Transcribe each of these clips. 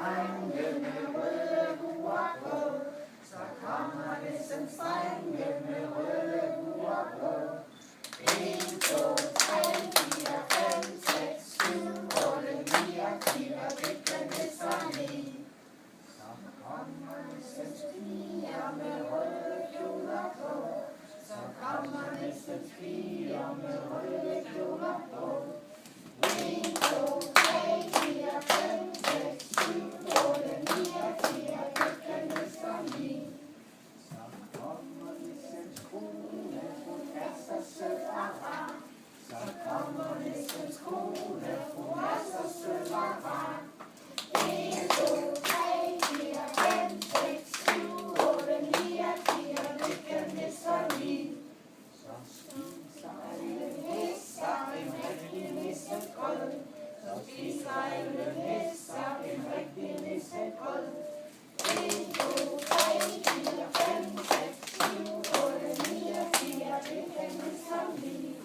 drenge med røde huer på. Så kommer nissens drenge med røde huer på. 1, 2, 3, 4, 5, 6, 7, 8, 9 og 10 og digter nisserne i. Så kommer nissens piger med røde kjoler på. Så kommer nissens piger med røde kjoler på. 1, 2, 3, 4, 5, 6, 7, 8, 9 og 10 og digter nisserne i. Så kommer nissens kone, hun er så sød og rar. Så kommer nissens kone, hun er så sød og rar. 1, 2, 3, 4, 5, 6, 7, 8, 9 og 10 og digter nisserne i. Så spiser alle nisser en rigtig nissegrød. Så spiser alle nisser en rigtig nissegrød. 1, 2, 3, 4, 5, 6, 7, 8, 9 og 10 og digter nisserne i.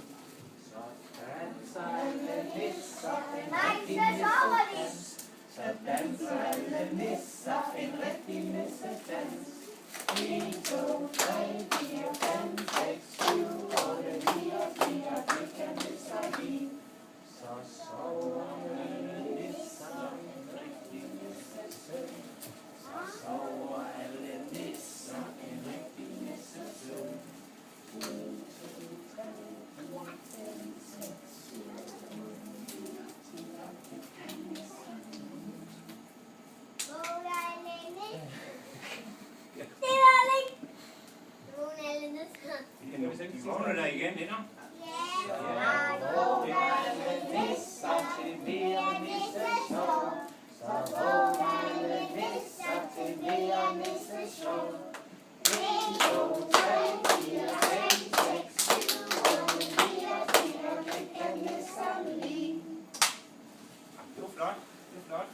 Så danser alle nisser en rigtig nissedans. Så danser alle nisser en rigtig nissedans. 1, 2, 3, 4, 5, 6, 7, 8, 9 og 10 og digter nisserne i. Så sover alle nisser en rigtig nissesøvn. Så sover alle nisser en rigtig nissesøvn. 1, 2, 3, 4, 5, 6, 7, 8, 9 og 10 og digter nisserne i. Vi vågner der igen, ikke? Vågner alle nisser til mere nisseshow. Så vågner alle nisser til mere nisseshow. 1, 2, 3, 4, 5, 6, 7, 8, 9 og 10 og digter nisserne i. Det var flot, det var flot.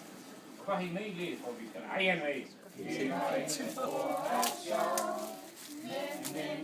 Prøv at hænge med i lidt, hvor vi skal lege med. Det er sjovt, men